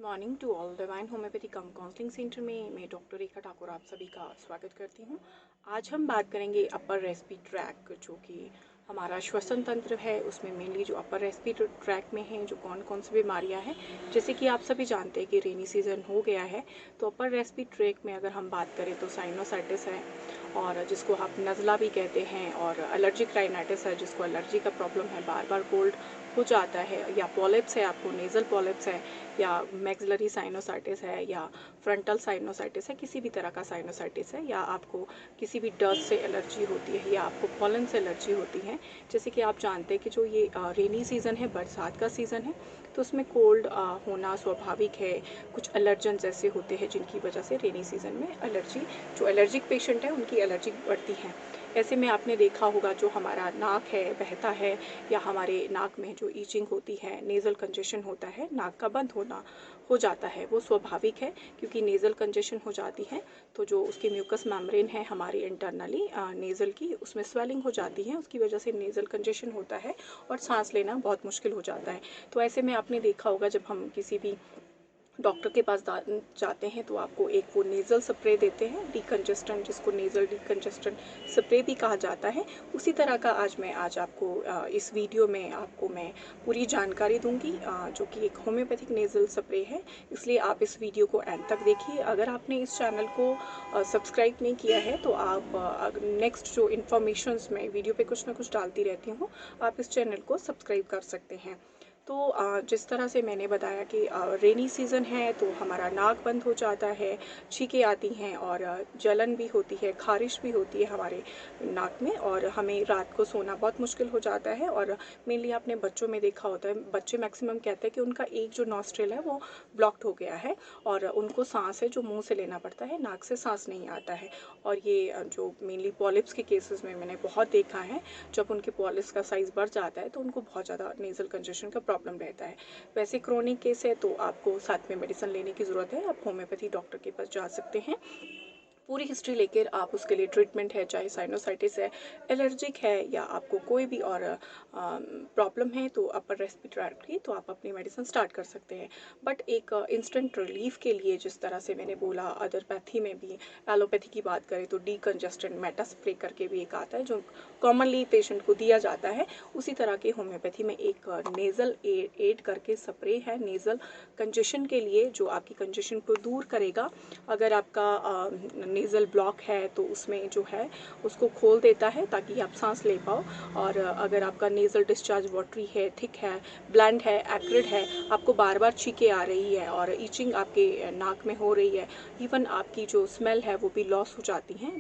Morning to all. Divine homoeopathy cum counselling centre में मैं doctor रेखा ठाकुर आप सभी का स्वागत करती हूँ। आज हम बात करेंगे अपर रेस्पिरेटरी ट्रैक, जो कि हमारा श्वसन तंत्र है, उसमें मेनली जो अपर रेस्पिरेटरी ट्रैक में है जो कौन कौन सी बीमारियां हैं। जैसे कि आप सभी जानते हैं कि रेनी सीजन हो गया है, तो अपर रेस्पिरेटरी ट्रैक में अगर हम बात करें तो साइनोसाइटिस है, और जिसको आप नज़ला भी कहते हैं, और एलर्जिक राइनाइटिस है जिसको एलर्जी का प्रॉब्लम है, बार बार कोल्ड हो जाता है, या पॉलिप्स है, आपको नेज़ल पॉलिप्स है, या मैक्सिलरी साइनोसाइटिस है, या फ्रंटल साइनोसाइटिस है, किसी भी तरह का साइनोसाइटिस है, या आपको किसी भी डस्ट से एलर्जी होती है, या आपको पॉलन से एलर्जी होती है। जैसे कि आप जानते हैं कि जो ये रेनी सीज़न है, बरसात का सीज़न है, तो उसमें कोल्ड होना स्वाभाविक है। कुछ एलर्जेंस ऐसे होते हैं जिनकी वजह से रेनी सीज़न में एलर्जी, जो एलर्जिक पेशेंट है उनकी एलर्जी बढ़ती है। ऐसे में आपने देखा होगा जो हमारा नाक है बहता है, या हमारे नाक में जो ईचिंग होती है, नेज़ल कंजेशन होता है, नाक का बंद होना हो जाता है, वो स्वाभाविक है। क्योंकि नेज़ल कंजेशन हो जाती है तो जो उसकी म्यूकस मेम्ब्रेन है हमारी इंटरनली नेज़ल की, उसमें स्वेलिंग हो जाती है, उसकी वजह से नेज़ल कंजेशन होता है और सांस लेना बहुत मुश्किल हो जाता है। तो ऐसे में आपने देखा होगा जब हम किसी भी डॉक्टर के पास जाते हैं तो आपको एक वो नेज़ल स्प्रे देते हैं, डिकंजेस्टेंट, जिसको नेज़ल डिकंजेस्टेंट स्प्रे भी कहा जाता है। उसी तरह का आज आपको इस वीडियो में आपको मैं पूरी जानकारी दूंगी, जो कि एक होम्योपैथिक नेज़ल स्प्रे है। इसलिए आप इस वीडियो को एंड तक देखिए। अगर आपने इस चैनल को सब्सक्राइब नहीं किया है तो आप नेक्स्ट जो इन्फॉर्मेशंस मैं वीडियो पे कुछ ना कुछ डालती रहती हूँ, आप इस चैनल को सब्सक्राइब कर सकते हैं। तो जिस तरह से मैंने बताया कि रेनी सीज़न है तो हमारा नाक बंद हो जाता है, छींकें आती हैं, और जलन भी होती है, खारिश भी होती है हमारे नाक में, और हमें रात को सोना बहुत मुश्किल हो जाता है। और मेनली आपने बच्चों में देखा होता है, बच्चे मैक्सिमम कहते हैं कि उनका एक जो नॉस्ट्रिल है वो ब्लॉक्ड हो गया है, और उनको सांस है जो मुंह से लेना पड़ता है, नाक से सांस नहीं आता है। और ये जो मेनली पॉलिप्स के केसेस में मैंने बहुत देखा है, जब उनके पॉलिप्स का साइज़ बढ़ जाता है तो उनको बहुत ज़्यादा नेज़ल कंजेशन का प्रॉब्लम रहता है। वैसे क्रोनिक केस है तो आपको साथ में मेडिसिन लेने की ज़रूरत है, आप होम्योपैथी डॉक्टर के पास जा सकते हैं। पूरी हिस्ट्री लेकर आप उसके लिए ट्रीटमेंट है, चाहे साइनोसाइटिस है, एलर्जिक है, या आपको कोई भी और प्रॉब्लम है तो अपर रेस्पिरेटरी की, तो आप अपनी मेडिसिन स्टार्ट कर सकते हैं। बट एक इंस्टेंट रिलीफ के लिए, जिस तरह से मैंने बोला, अदरपैथी में भी एलोपैथी की बात करें तो डीकंजेस्टेंट मेटा स्प्रे करके भी एक आता है जो कॉमनली पेशेंट को दिया जाता है। उसी तरह के होम्योपैथी में एक नेज़ल एड करके स्प्रे है नेज़ल कंजेशन के लिए, जो आपकी कंजेशन को दूर करेगा। अगर आपका नेज़ल ब्लॉक है तो उसमें जो है उसको खोल देता है ताकि आप सांस ले पाओ। और अगर आपका नेज़ल डिस्चार्ज वाटरी है, थिक है, ब्लैंड है, एक्रिड है, आपको बार बार छींकें आ रही है और ईचिंग आपके नाक में हो रही है, इवन आपकी जो स्मेल है वो भी लॉस हो जाती है।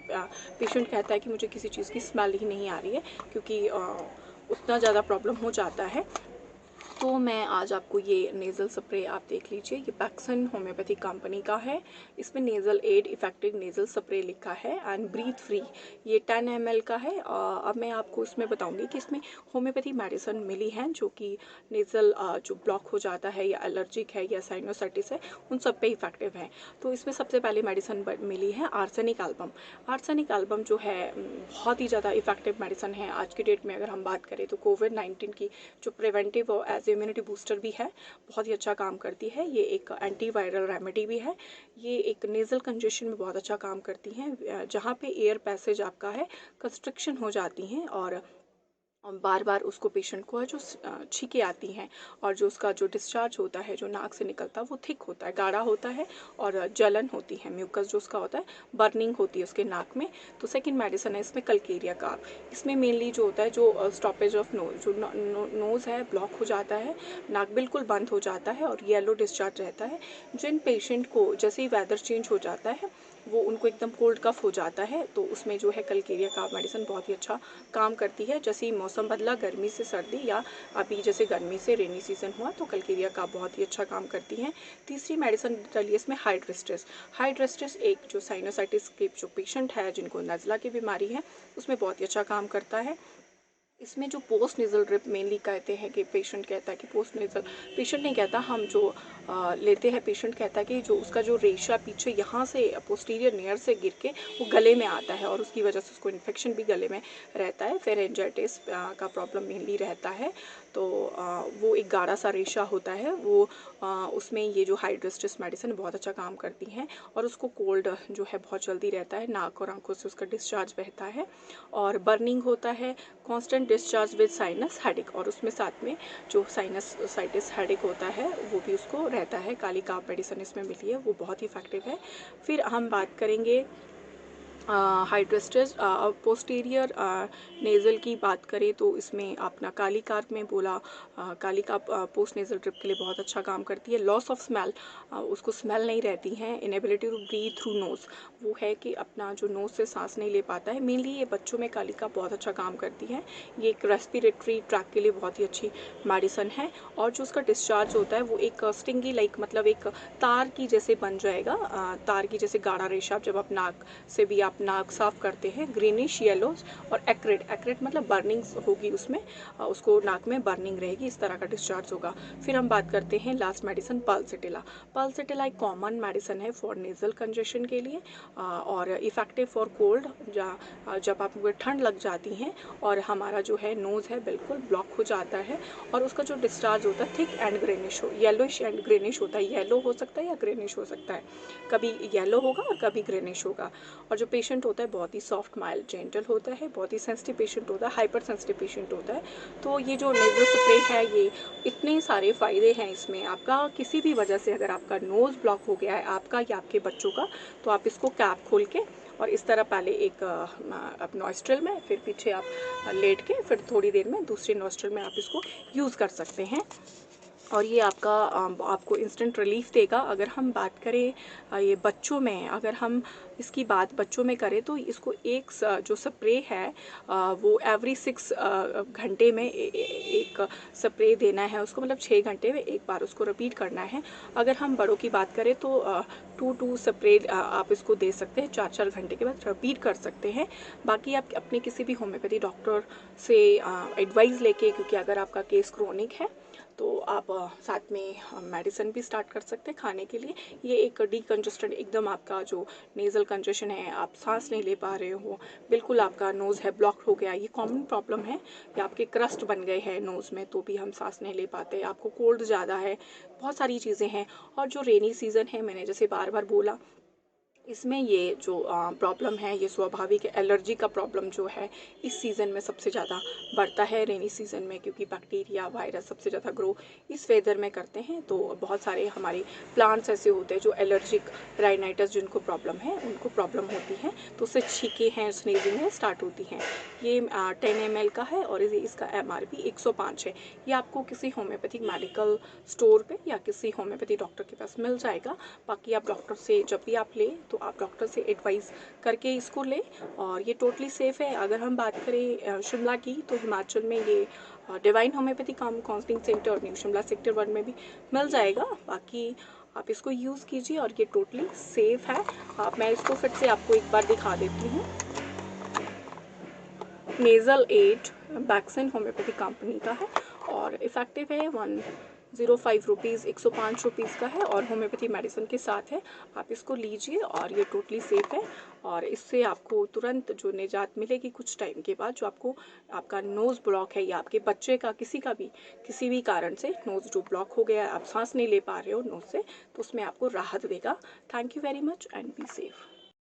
पेशेंट कहता है कि मुझे किसी चीज़ की स्मेल ही नहीं आ रही है, क्योंकि उतना ज़्यादा प्रॉब्लम हो जाता है। तो मैं आज आपको ये नेज़ल स्प्रे आप देख लीजिए, ये पैक्सन होम्योपैथी कंपनी का है। इसमें nasal aid effective nasal spray लिखा है एंड ब्रीथ फ्री। ये 10 ml का है। अब मैं आपको इसमें बताऊंगी कि इसमें होम्योपैथी मेडिसिन मिली हैं जो कि नेज़ल जो ब्लॉक हो जाता है, या एलर्जिक है, या साइनोसाइटिस है, उन सब पे इफेक्टिव है। तो इसमें सबसे पहले मेडिसिन मिली है आर्सेनिक एल्बम। आर्सेनिक एल्बम जो है बहुत ही ज़्यादा इफेक्टिव मेडिसिन है आज की डेट में। अगर हम बात करें तो कोविड-19 की जो प्रिवेंटिव और एज इम्यूनिटी बूस्टर भी है, बहुत ही अच्छा काम करती है। ये एक एंटीवायरल रेमेडी भी है। ये एक नेज़ल कंजेशन में बहुत अच्छा काम करती है, जहाँ पे एयर पैसेज आपका है कंस्ट्रिक्शन हो जाती हैं, और बार बार उसको पेशेंट को है जो छींकें आती हैं, और जो उसका जो डिस्चार्ज होता है जो नाक से निकलता है वो थिक होता है, गाढ़ा होता है, और जलन होती है, म्यूकस जो उसका होता है, बर्निंग होती है उसके नाक में। तो सेकंड मेडिसिन है इसमें कलकेरिया का। इसमें मेनली जो होता है जो स्टॉपेज ऑफ नोज, जो नोज़ है ब्लॉक हो जाता है, नाक बिल्कुल बंद हो जाता है और येलो डिस्चार्ज रहता है। जिन पेशेंट को जैसे ही वेदर चेंज हो जाता है वो उनको एकदम कोल्ड कफ हो जाता है, तो उसमें जो है कलकेरिया का मेडिसिन बहुत ही अच्छा काम करती है। जैसे ही मौसम बदला गर्मी से सर्दी, या अभी जैसे गर्मी से रेनी सीजन हुआ, तो कलकेरिया का बहुत ही अच्छा काम करती है। तीसरी मेडिसिन डली इसमें हाइड्रेस्टिस। हाइड्रेस्टिस एक जो साइनोसाइटिस के जो पेशेंट है जिनको नज़ला की बीमारी है, उसमें बहुत ही अच्छा काम करता है। इसमें जो पोस्ट नेज़ल ड्रिप मेनली कहते हैं कि पेशेंट कहता है कि पोस्ट नेज़ल, पेशेंट नहीं कहता, हम जो लेते हैं, पेशेंट कहता है कि जो उसका जो रेशा पीछे यहाँ से पोस्टीरियर नियर से गिर के वो गले में आता है, और उसकी वजह से उसको इन्फेक्शन भी गले में रहता है। फेरेंजाइटिस का प्रॉब्लम मेनली रहता है। तो वो एक गाढ़ा सा रेशा होता है, वो उसमें ये जो हाइड्रोस्टिस मेडिसिन बहुत अच्छा काम करती हैं और उसको कोल्ड जो है बहुत जल्दी रहता है, नाक और आंखों से उसका डिस्चार्ज बहता है और बर्निंग होता है, constant discharge with sinus headache, और उसमें साथ में जो साइनसाइटिस हेडेक होता है वो भी उसको रहता है। काली काप मेडिसिन इसमें मिली है, वो बहुत ही इफेक्टिव है। फिर हम बात करेंगे हाइड्रोस्टिस पोस्टीरियर नेज़ल की बात करें तो इसमें अपना काली कार्प में बोला, kali carb post nasal drip के लिए बहुत अच्छा काम करती है। लॉस ऑफ स्मेल, उसको स्मेल नहीं रहती है। Inability to breathe through nose, वो है कि अपना जो नोज़ से सांस नहीं ले पाता है। मेनली ये बच्चों में काली कार्प बहुत अच्छा काम करती है। ये एक रेस्पिरेटरी ट्रैक के लिए बहुत ही अच्छी मेडिसिन है। और जो उसका डिस्चार्ज होता है वो एक स्टिंगी लाइक मतलब एक तार की जैसे बन जाएगा, तार की जैसे गाढ़ा रेशा। जब आप नाक से भी आप नाक साफ करते हैं, ग्रीनिश येलो और एक्रेट मतलब बर्निंग होगी उसमें, उसको नाक में बर्निंग रहेगी, इस तरह का डिस्चार्ज होगा। फिर हम बात करते हैं लास्ट मेडिसिन पल्सेटिला। पल्सेटिला एक कॉमन मेडिसिन है फॉर नेजल कंजेशन के लिए और इफेक्टिव फॉर कोल्ड, जब आपको ठंड लग जाती है और हमारा जो है नोज़ है बिल्कुल ब्लॉक हो जाता है और उसका जो डिस्चार्ज होता है thick and greenish yellowish and greenish होता है। येलो हो सकता है या ग्रेनिश हो सकता है, कभी येलो होगा और कभी ग्रेनिश होगा। और जो पेशेंट होता है बहुत ही सॉफ्ट माइल्ड जेंटल होता है, बहुत ही सेंसिटिव पेशेंट होता है, हाइपर सेंसिटिव पेशेंट होता है। तो ये जो नेज़ल स्प्रे है, ये इतने सारे फ़ायदे हैं इसमें। आपका किसी भी वजह से अगर आपका नोज़ ब्लॉक हो गया है, आपका या आपके बच्चों का, तो आप इसको कैप खोल के और इस तरह पहले एक आप नॉस्ट्रल में, फिर पीछे आप लेट के, फिर थोड़ी देर में दूसरे नॉस्ट्रल में आप इसको यूज़ कर सकते हैं और ये आपको इंस्टेंट रिलीफ देगा। अगर हम बात करें ये बच्चों में, अगर हम इसकी बात बच्चों में करें तो इसको एक जो स्प्रे है वो एवरी 6 घंटे में एक स्प्रे देना है उसको, मतलब 6 घंटे में एक बार उसको रिपीट करना है। अगर हम बड़ों की बात करें तो 2 स्प्रे आप इसको दे सकते हैं, 4 घंटे के बाद रिपीट कर सकते हैं। बाकी आप अपने किसी भी होम्योपैथी डॉक्टर से एडवाइस लेके, क्योंकि अगर आपका केस क्रोनिक है तो आप साथ में मेडिसिन भी स्टार्ट कर सकते हैं खाने के लिए। ये एक डीकंजेस्टेंट, एकदम आपका जो नेज़ल कंजेशन है, आप सांस नहीं ले पा रहे हो, बिल्कुल आपका नोज़ है ब्लॉक हो गया, ये कॉमन प्रॉब्लम है। या आपके क्रस्ट बन गए हैं नोज़ में तो भी हम सांस नहीं ले पाते, आपको कोल्ड ज़्यादा है, बहुत सारी चीज़ें हैं। और जो रेनी सीज़न है, मैंने जैसे बार बार बोला, इसमें ये जो प्रॉब्लम है, ये स्वाभाविक एलर्जी का प्रॉब्लम जो है इस सीज़न में सबसे ज़्यादा बढ़ता है, रेनी सीज़न में, क्योंकि बैक्टीरिया वायरस सबसे ज़्यादा ग्रो इस वेदर में करते हैं। तो बहुत सारे हमारे प्लांट्स ऐसे होते हैं जो एलर्जिक राइनाइटिस जिनको प्रॉब्लम है, उनको प्रॉब्लम होती है, तो उससे छींके हैं, स्नीजिंग है स्टार्ट होती हैं। ये 10 ml का है और इसका MRP 105 है। ये आपको किसी होम्योपैथिक मेडिकल स्टोर पे या किसी होम्योपैथी डॉक्टर के पास मिल जाएगा। बाकी आप डॉक्टर से जब भी आप लें तो आप डॉक्टर से एडवाइस करके इसको लें और ये टोटली सेफ़ है। अगर हम बात करें शिमला की, तो हिमाचल में ये डिवाइन होम्योपैथी काउंसलिंग सेंटर और न्यू शिमला सेक्टर 1 में भी मिल जाएगा। बाकी आप इसको यूज़ कीजिए और ये टोटली सेफ़ है। मैं इसको फिर से आपको एक बार दिखा देती हूँ। Nasal aid Bakson homoeopathy company का है और इफ़ेक्टिव है। 105 रुपीज़, 105 रुपीज़ का है और होम्योपैथी मेडिसिन के साथ है। आप इसको लीजिए और ये टोटली सेफ़ है और इससे आपको तुरंत जो निजात मिलेगी कुछ टाइम के बाद। जो आपको आपका नोज़ ब्लॉक है या आपके बच्चे का किसी भी कारण से नोज़ जो ब्लॉक हो गया है, आप सांस नहीं ले पा रहे हो नोज़ से, तो उसमें आपको राहत देगा। Thank you very much and be safe.